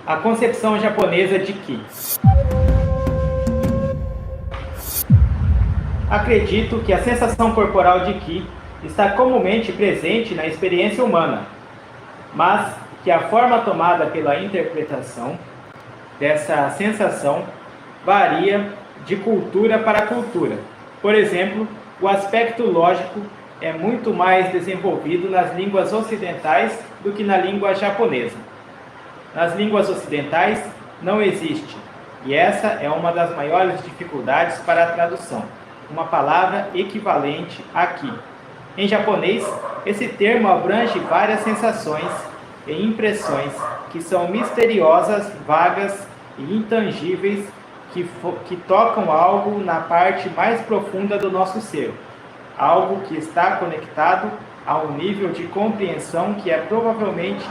A concepção japonesa de Ki. Acredito que a sensação corporal de Ki está comumente presente na experiência humana, mas que a forma tomada pela interpretação dessa sensação varia de cultura para cultura. Por exemplo, o aspecto lógico é muito mais desenvolvido nas línguas ocidentais do que na língua japonesa. Nas línguas ocidentais não existe, e essa é uma das maiores dificuldades para a tradução, uma palavra equivalente a Ki. Em japonês, esse termo abrange várias sensações e impressões que são misteriosas, vagas e intangíveis, que tocam algo na parte mais profunda do nosso ser, algo que está conectado a um nível de compreensão que é provavelmente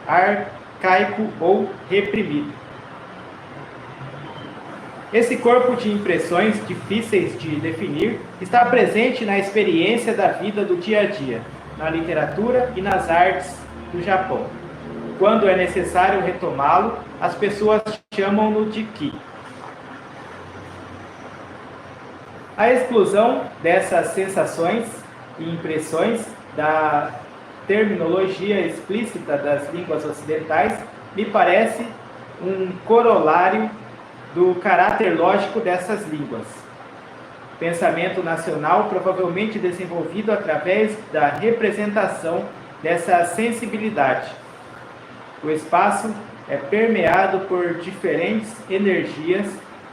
arcaico ou reprimido. Esse corpo de impressões difíceis de definir está presente na experiência da vida do dia a dia, na literatura e nas artes do Japão. Quando é necessário retomá-lo, as pessoas chamam-no de Ki. A exclusão dessas sensações e impressões da terminologia explícita das línguas ocidentais me parece um corolário do caráter lógico dessas línguas. Pensamento nacional provavelmente desenvolvido através da representação dessa sensibilidade. O espaço é permeado por diferentes energias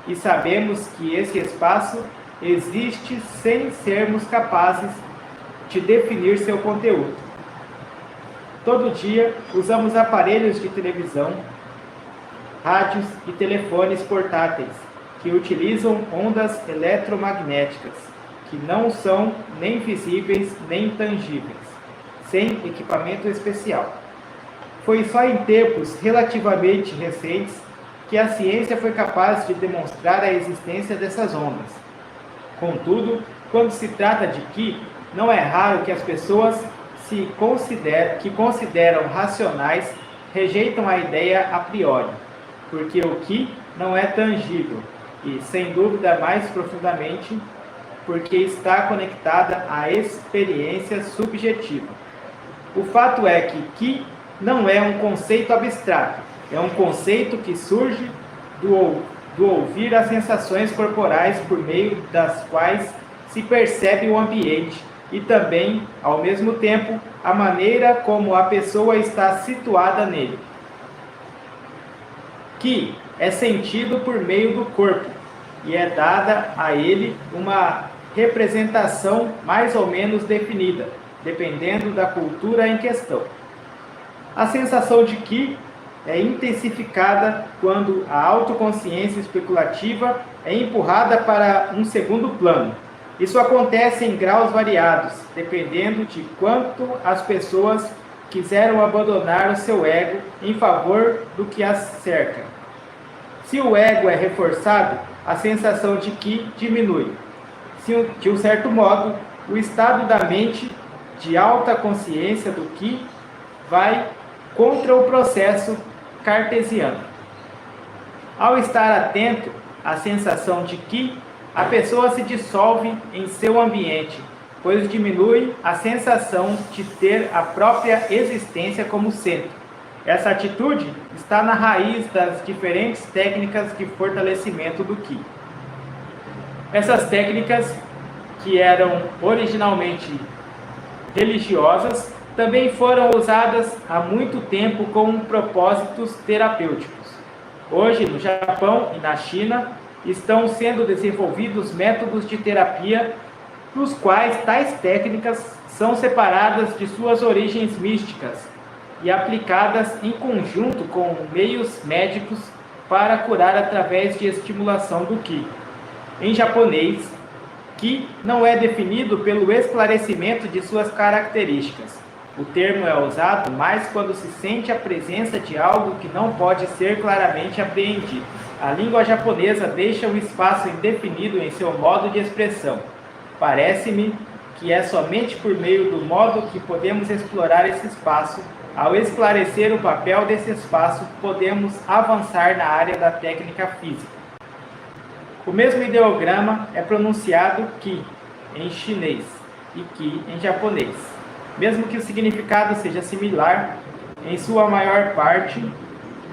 e sabemos que esse espaço existe sem sermos capazes de definir seu conteúdo. Todo dia usamos aparelhos de televisão, rádios e telefones portáteis que utilizam ondas eletromagnéticas, que não são nem visíveis nem tangíveis, sem equipamento especial. Foi só em tempos relativamente recentes que a ciência foi capaz de demonstrar a existência dessas ondas. Contudo, quando se trata de Ki, não é raro que as pessoas que consideram racionais rejeitam a ideia a priori, porque o Ki não é tangível e, sem dúvida mais profundamente, porque está conectada à experiência subjetiva. O fato é que Ki não é um conceito abstrato, é um conceito que surge do ouvir as sensações corporais por meio das quais se percebe o ambiente e também, ao mesmo tempo, a maneira como a pessoa está situada nele. Ki é sentido por meio do corpo e é dada a ele uma representação mais ou menos definida, dependendo da cultura em questão. A sensação de Ki é intensificada quando a autoconsciência especulativa é empurrada para um segundo plano. Isso acontece em graus variados, dependendo de quanto as pessoas quiseram abandonar o seu ego em favor do que as cerca. Se o ego é reforçado, a sensação de Ki diminui. De um certo modo, o estado da mente de alta consciência do Ki vai contra o processo cartesiano. Ao estar atento à sensação de Ki, a pessoa se dissolve em seu ambiente, pois diminui a sensação de ter a própria existência como centro. Essa atitude está na raiz das diferentes técnicas de fortalecimento do Ki. Essas técnicas, que eram originalmente religiosas, também foram usadas há muito tempo com propósitos terapêuticos. Hoje, no Japão e na China, estão sendo desenvolvidos métodos de terapia nos quais tais técnicas são separadas de suas origens místicas e aplicadas em conjunto com meios médicos para curar através de estimulação do Ki. Em japonês, Ki não é definido pelo esclarecimento de suas características. O termo é usado mais quando se sente a presença de algo que não pode ser claramente apreendido. A língua japonesa deixa um espaço indefinido em seu modo de expressão. Parece-me que é somente por meio do modo que podemos explorar esse espaço Ao esclarecer o papel desse espaço, podemos avançar na área da técnica física. O mesmo ideograma é pronunciado Ki em chinês e Ki em japonês. Mesmo que o significado seja similar, em sua maior parte,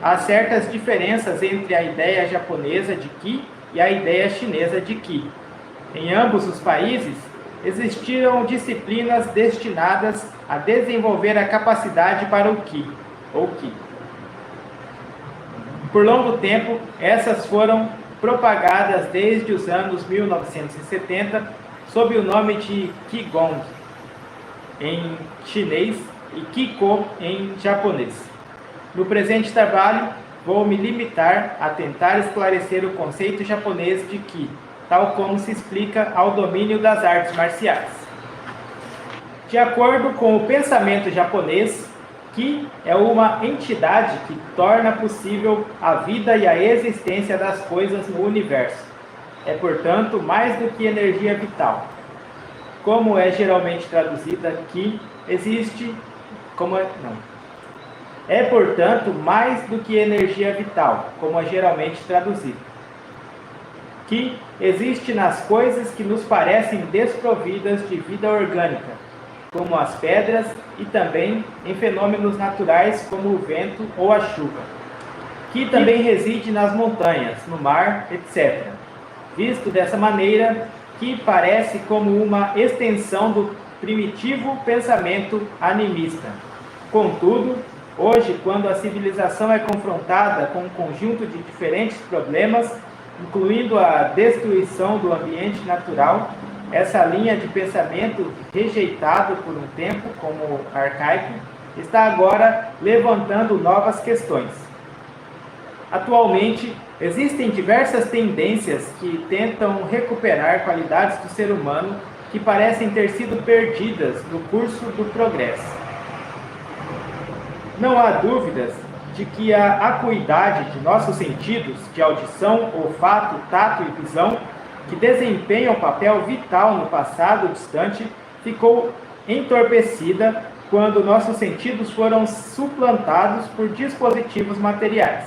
há certas diferenças entre a ideia japonesa de Ki e a ideia chinesa de Ki. Em ambos os países, existiram disciplinas destinadas a desenvolver a capacidade para o Ki, ou Ki. Por longo tempo, essas foram propagadas desde os anos 1970 sob o nome de Qigong em chinês e Qigong em japonês. No presente trabalho, vou me limitar a tentar esclarecer o conceito japonês de Ki, tal como se explica ao domínio das artes marciais. De acordo com o pensamento japonês, Ki é uma entidade que torna possível a vida e a existência das coisas no universo. É, portanto, mais do que energia vital. Como é geralmente traduzida, Ki existe como é, portanto, mais do que energia vital, como é geralmente traduzido. Ki existe nas coisas que nos parecem desprovidas de vida orgânica, como as pedras, e também em fenômenos naturais como o vento ou a chuva. Ki também reside nas montanhas, no mar, etc. Visto dessa maneira, Ki parece como uma extensão do primitivo pensamento animista. Contudo, hoje, quando a civilização é confrontada com um conjunto de diferentes problemas, incluindo a destruição do ambiente natural, essa linha de pensamento, rejeitado por um tempo como arcaico, está agora levantando novas questões. Atualmente, existem diversas tendências que tentam recuperar qualidades do ser humano que parecem ter sido perdidas no curso do progresso. Não há dúvidas de que a acuidade de nossos sentidos, de audição, olfato, tato e visão, que desempenham um papel vital no passado distante, ficou entorpecida quando nossos sentidos foram suplantados por dispositivos materiais.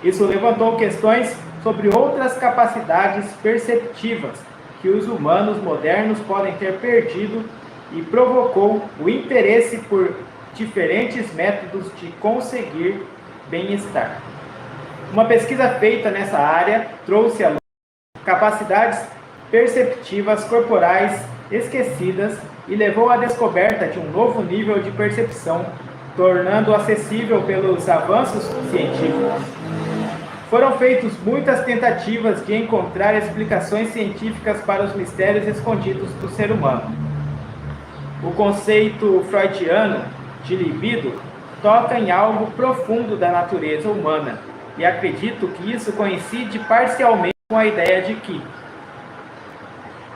Isso levantou questões sobre outras capacidades perceptivas que os humanos modernos podem ter perdido e provocou o interesse por diferentes métodos de conseguir bem-estar. Uma pesquisa feita nessa área trouxe à luz capacidades perceptivas corporais esquecidas e levou à descoberta de um novo nível de percepção, tornando acessível pelos avanços científicos. Foram feitas muitas tentativas de encontrar explicações científicas para os mistérios escondidos do ser humano. O conceito freudiano de libido toca em algo profundo da natureza humana, e acredito que isso coincide parcialmente com a ideia de Ki.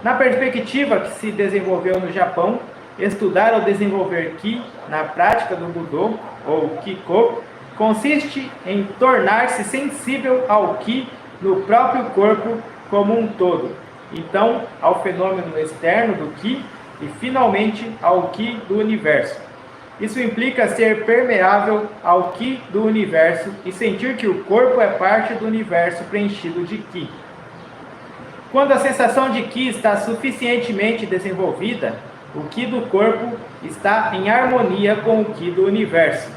Na perspectiva que se desenvolveu no Japão, estudar ou desenvolver Ki na prática do Budô, ou Kiko, consiste em tornar-se sensível ao Ki no próprio corpo como um todo, então ao fenômeno externo do Ki e finalmente ao Ki do universo. Isso implica ser permeável ao Ki do universo e sentir que o corpo é parte do universo preenchido de Ki. Quando a sensação de Ki está suficientemente desenvolvida, o Ki do corpo está em harmonia com o Ki do universo.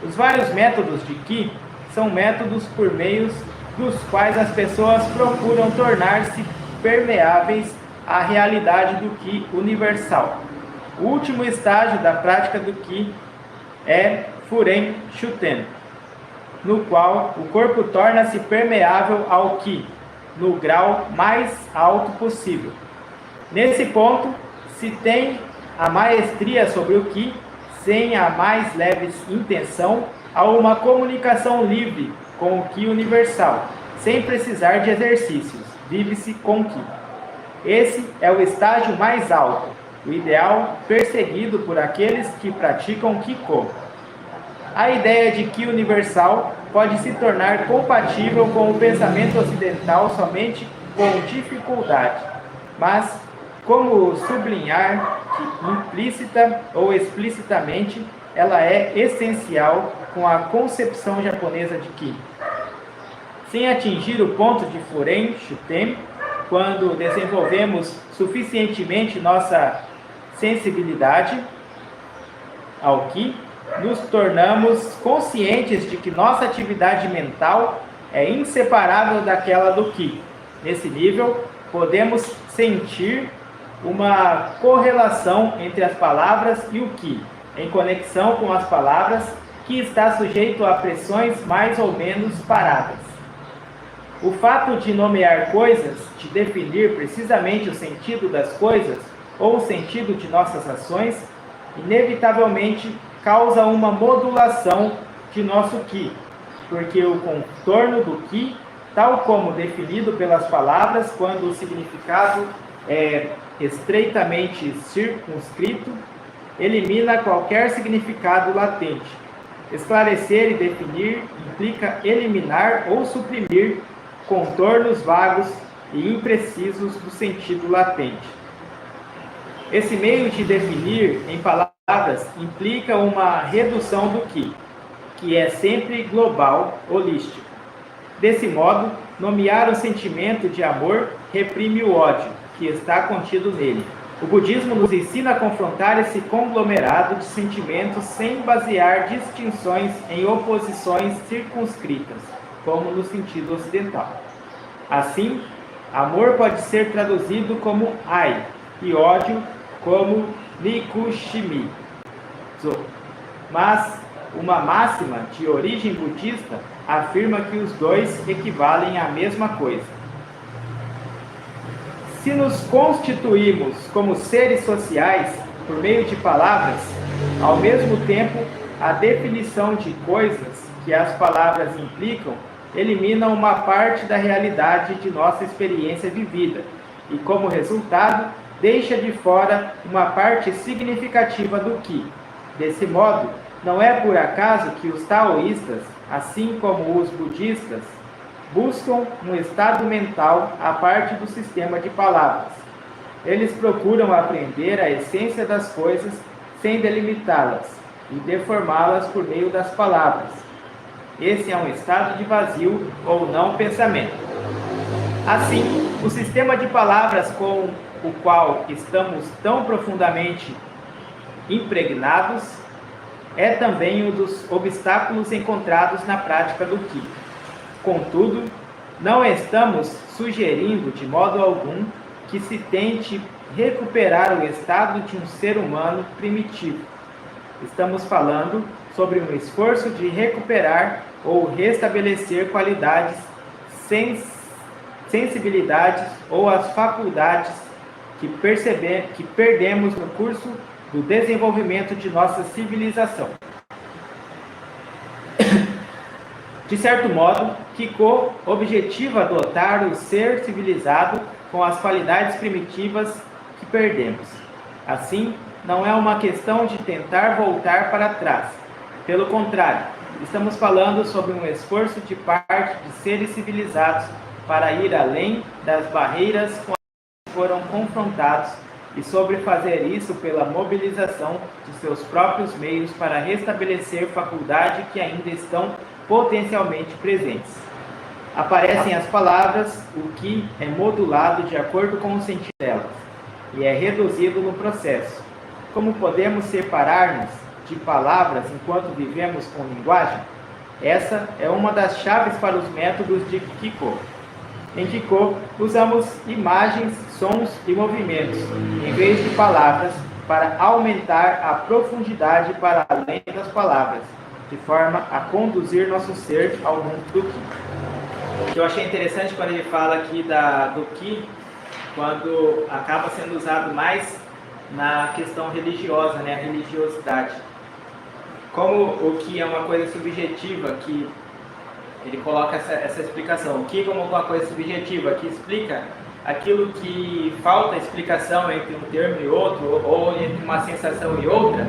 Os vários métodos de Ki são métodos por meio dos quais as pessoas procuram tornar-se permeáveis à realidade do Ki universal. O último estágio da prática do Ki é Furen Shuten, no qual o corpo torna-se permeável ao Ki, no grau mais alto possível. Nesse ponto, se tem a maestria sobre o Ki, sem a mais leve intenção, há uma comunicação livre com o Ki universal, sem precisar de exercícios. Vive-se com Ki. Esse é o estágio mais alto, o ideal perseguido por aqueles que praticam Kiko. A ideia de Ki universal pode se tornar compatível com o pensamento ocidental somente com dificuldade, mas como sublinhar que implícita ou explicitamente ela é essencial com a concepção japonesa de ki. Sem atingir o ponto de Furen Shuten, quando desenvolvemos suficientemente nossa sensibilidade ao ki, nos tornamos conscientes de que nossa atividade mental é inseparável daquela do ki. Nesse nível, podemos sentir uma correlação entre as palavras e o ki, em conexão com as palavras, que está sujeito a pressões mais ou menos paradas. O fato de nomear coisas, de definir precisamente o sentido das coisas ou o sentido de nossas ações, inevitavelmente causa uma modulação de nosso ki, porque o contorno do ki, tal como definido pelas palavras, quando o significado é estreitamente circunscrito, elimina qualquer significado latente. Esclarecer e definir implica eliminar ou suprimir contornos vagos e imprecisos do sentido latente. Esse meio de definir em palavras implica uma redução do ki, que é sempre global, holístico. Desse modo, nomear o sentimento de amor reprime o ódio que está contido nele. O budismo nos ensina a confrontar esse conglomerado de sentimentos sem basear distinções em oposições circunscritas, como no sentido ocidental. Assim, amor pode ser traduzido como ai e ódio como nikushimi. Mas uma máxima de origem budista afirma que os dois equivalem à mesma coisa. Se nos constituímos como seres sociais por meio de palavras, ao mesmo tempo, a definição de coisas que as palavras implicam elimina uma parte da realidade de nossa experiência vivida e, como resultado, deixa de fora uma parte significativa do ki. Desse modo, não é por acaso que os taoístas, assim como os budistas, buscam um estado mental à parte do sistema de palavras. Eles procuram aprender a essência das coisas sem delimitá-las e deformá-las por meio das palavras. Esse é um estado de vazio ou não pensamento. Assim, o sistema de palavras com o qual estamos tão profundamente impregnados é também um dos obstáculos encontrados na prática do ki. Contudo, não estamos sugerindo de modo algum que se tente recuperar o estado de um ser humano primitivo. Estamos falando sobre um esforço de recuperar ou restabelecer qualidades, sensibilidades ou as faculdades que perdemos no curso do desenvolvimento de nossa civilização. De certo modo, Kiko objetiva adotar o ser civilizado com as qualidades primitivas que perdemos. Assim, não é uma questão de tentar voltar para trás. Pelo contrário, estamos falando sobre um esforço de parte de seres civilizados para ir além das barreiras com as que foram confrontados e sobre fazer isso pela mobilização de seus próprios meios para restabelecer faculdades que ainda estão potencialmente presentes. Aparecem as palavras, o que é modulado de acordo com o sentido delas, e é reduzido no processo. Como podemos separar-nos de palavras enquanto vivemos com linguagem? Essa é uma das chaves para os métodos de Kiko. Em Kiko, usamos imagens, sons e movimentos, em vez de palavras, para aumentar a profundidade para além das palavras, de forma a conduzir nosso ser ao mundo do Ki. O que eu achei interessante quando ele fala aqui do Ki, quando acaba sendo usado mais na questão religiosa, né, a religiosidade. Como o Ki é uma coisa subjetiva, que ele coloca essa explicação. O Ki como uma coisa subjetiva, que explica aquilo que falta explicação entre um termo e outro, ou entre uma sensação e outra.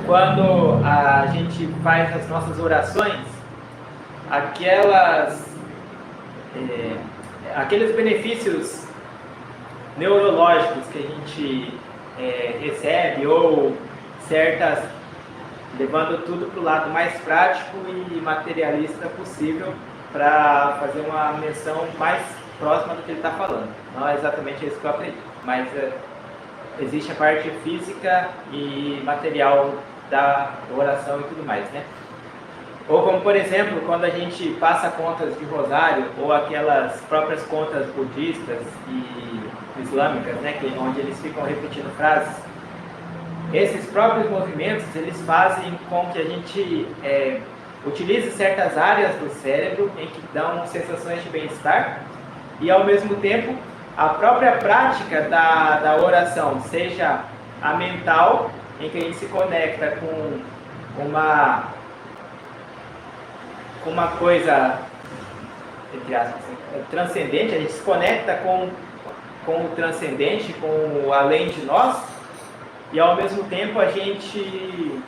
Quando a gente faz as nossas orações, aqueles benefícios neurológicos que a gente recebe, ou certas levando tudo para o lado mais prático e materialista possível para fazer uma menção mais próxima do que ele está falando. Não é exatamente isso que eu aprendi, mas existe a parte física e material da oração e tudo mais, né? Ou como, por exemplo, quando a gente passa contas de rosário, ou aquelas próprias contas budistas e islâmicas, né, onde eles ficam repetindo frases. Esses próprios movimentos, eles fazem com que a gente utilize certas áreas do cérebro em que dão sensações de bem-estar, e ao mesmo tempo a própria prática da oração, seja a mental, em que a gente se conecta com uma coisa, entre aspas, transcendente, a gente se conecta com o transcendente, com o além de nós, e ao mesmo tempo a gente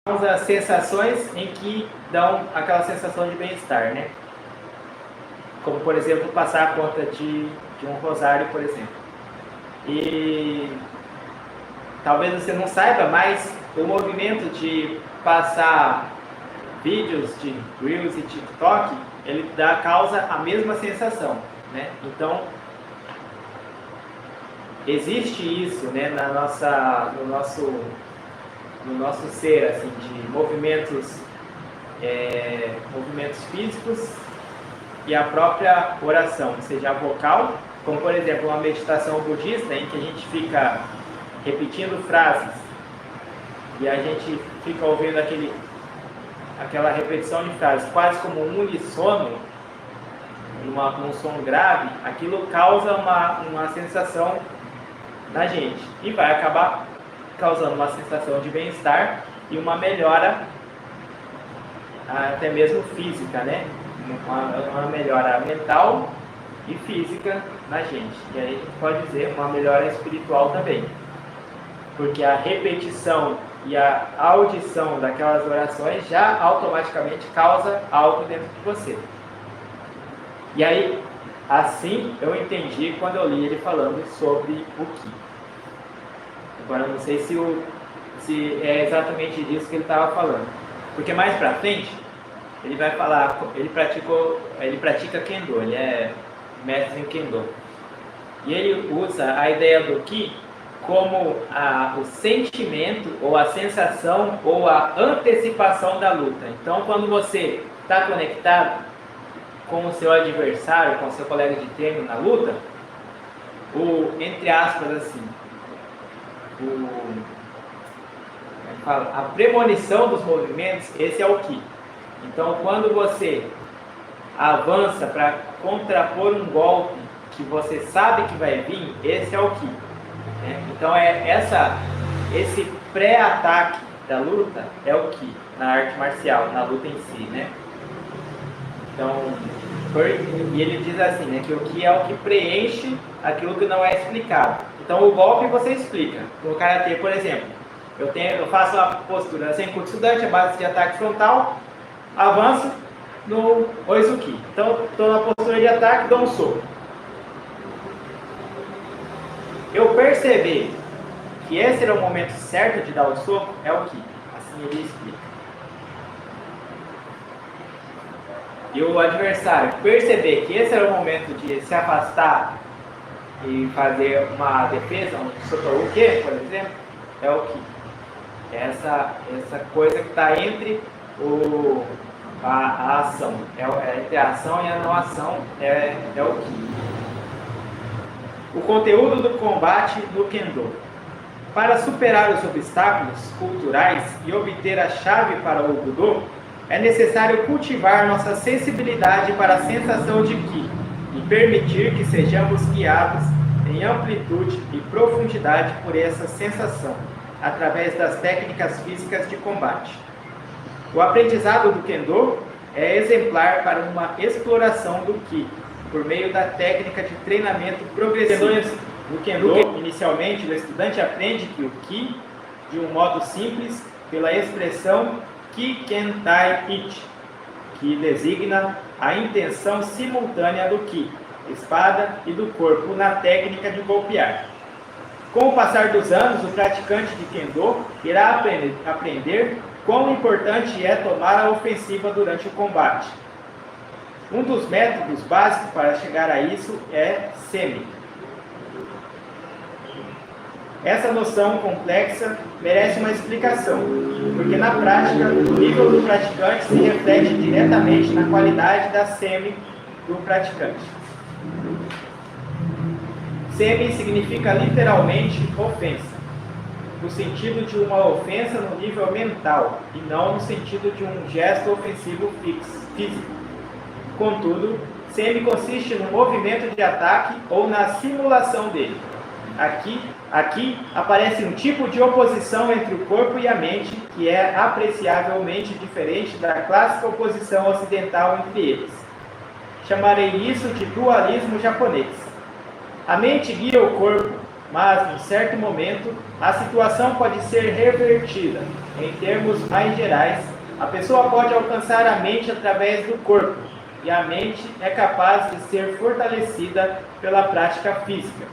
usa sensações em que dão aquela sensação de bem-estar, né? Como, por exemplo, passar a conta de um rosário, por exemplo. E talvez você não saiba, mas o movimento de passar vídeos de Reels e TikTok, ele causa a mesma sensação, né? Então, existe isso, né, no nosso ser, assim, de movimentos físicos e a própria oração, seja a vocal, como por exemplo uma meditação budista em que a gente fica repetindo frases e a gente fica ouvindo aquela repetição de frases quase como um unissono, num som grave, aquilo causa uma sensação na gente e vai acabar causando uma sensação de bem-estar e uma melhora até mesmo física, né? Uma melhora mental e física na gente. E aí a gente pode dizer uma melhora espiritual também. Porque a repetição e a audição daquelas orações já automaticamente causa algo dentro de você. E aí, assim eu entendi quando eu li ele falando sobre o Ki. Agora eu não sei se é exatamente disso que ele estava falando. Porque mais pra frente, ele vai falar, ele pratica Kendo, ele é mestre em Kendo. E ele usa a ideia do Ki como o sentimento, ou a sensação, ou a antecipação da luta. Então, quando você está conectado com o seu adversário, com o seu colega de treino na luta, entre aspas, assim, a premonição dos movimentos, esse é o Ki. Então, quando você avança para contrapor um golpe que você sabe que vai vir, esse é o Ki. Então, esse pré-ataque da luta é o Ki, na arte marcial, na luta em si, né? Então, e ele diz assim, né, que o Ki é o que preenche aquilo que não é explicado. Então, o golpe você explica. No Karatê, por exemplo, eu faço a postura Senkutsu Dachi, a base de ataque frontal, avanço no Oizuki. Então, estou na postura de ataque, dou um soco. Eu perceber que esse era o momento certo de dar o soco, é o Ki. Assim ele explica. E o adversário perceber que esse era o momento de se afastar e fazer uma defesa, um Sotoruke, por exemplo, é o Ki. Essa coisa que está entre a ação, entre a ação e a não ação, é o Ki. O conteúdo do combate no Kendo. Para superar os obstáculos culturais e obter a chave para o Budo, é necessário cultivar nossa sensibilidade para a sensação de Ki e permitir que sejamos guiados em amplitude e profundidade por essa sensação, através das técnicas físicas de combate. O aprendizado do Kendo é exemplar para uma exploração do Ki, por meio da técnica de treinamento progressivo. No Kendo, inicialmente, o estudante aprende que o Ki, de um modo simples, pela expressão Ki Kentai Ichi, que designa a intenção simultânea do Ki, espada e do corpo na técnica de golpear. Com o passar dos anos, o praticante de Kendo irá aprender quão importante é tomar a ofensiva durante o combate. Um dos métodos básicos para chegar a isso é Semi. Essa noção complexa merece uma explicação, porque na prática, o nível do praticante se reflete diretamente na qualidade da Semi do praticante. Semi significa literalmente ofensa, no sentido de uma ofensa no nível mental, e não no sentido de um gesto ofensivo físico. Contudo, Semi consiste no movimento de ataque ou na simulação dele. Aqui aparece um tipo de oposição entre o corpo e a mente que é apreciavelmente diferente da clássica oposição ocidental entre eles. Chamarei isso de dualismo japonês. A mente guia o corpo, mas, em certo momento, a situação pode ser revertida. Em termos mais gerais, a pessoa pode alcançar a mente através do corpo, e a mente é capaz de ser fortalecida pela prática física.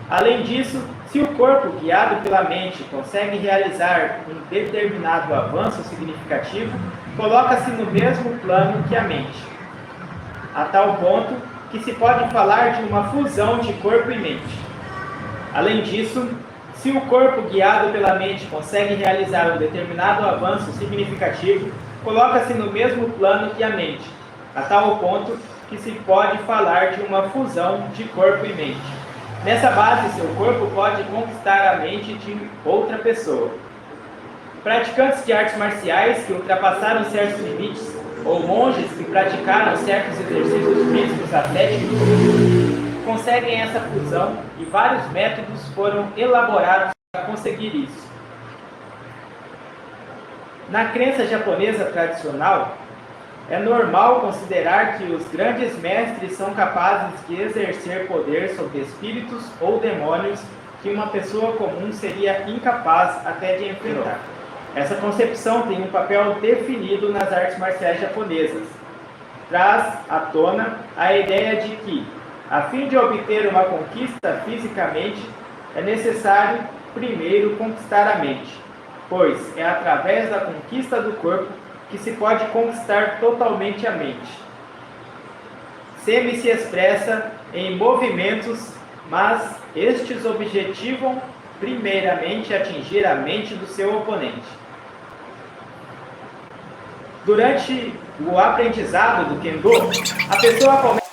Além disso, se o corpo, guiado pela mente, consegue realizar um determinado avanço significativo, coloca-se no mesmo plano que a mente, a tal ponto que se pode falar de uma fusão de corpo e mente. Além disso, se o corpo, guiado pela mente, consegue realizar um determinado avanço significativo, coloca-se no mesmo plano que a mente, a tal ponto que se pode falar de uma fusão de corpo e mente. Nessa base, seu corpo pode conquistar a mente de outra pessoa. Praticantes de artes marciais que ultrapassaram certos limites, ou monges que praticaram certos exercícios físicos atléticos, conseguem essa fusão e vários métodos foram elaborados para conseguir isso. Na crença japonesa tradicional, é normal considerar que os grandes mestres são capazes de exercer poder sobre espíritos ou demônios que uma pessoa comum seria incapaz até de enfrentar. Essa concepção tem um papel definido nas artes marciais japonesas. Traz à tona a ideia de que, a fim de obter uma conquista fisicamente, é necessário primeiro conquistar a mente, pois é através da conquista do corpo que se pode conquistar totalmente a mente. Semi se expressa em movimentos, mas estes objetivam primeiramente atingir a mente do seu oponente. Durante o aprendizado do Kendo, a pessoa começa.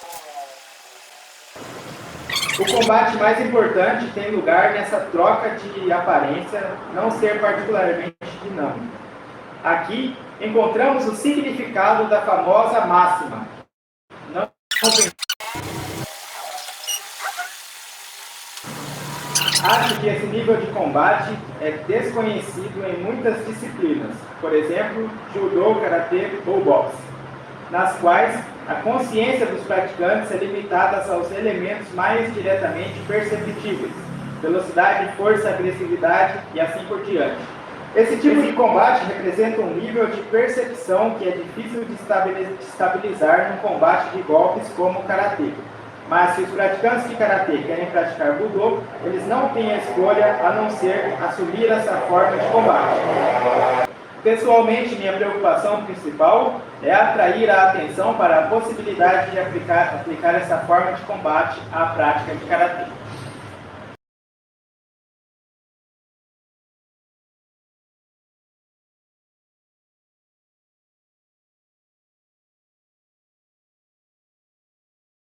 O combate mais importante tem lugar nessa troca de aparência não ser particularmente dinâmica. Aqui encontramos o significado da famosa máxima. Não Acho que esse nível de combate é desconhecido em muitas disciplinas, por exemplo, judô, karatê ou boxe, nas quais a consciência dos praticantes é limitada aos elementos mais diretamente perceptíveis, velocidade, força, agressividade e assim por diante. Esse tipo de combate representa um nível de percepção que é difícil de estabilizar num combate de golpes como o karatê. Mas se os praticantes de karatê querem praticar budô, eles não têm a escolha a não ser assumir essa forma de combate. Pessoalmente, minha preocupação principal é atrair a atenção para a possibilidade de aplicar essa forma de combate à prática de karatê.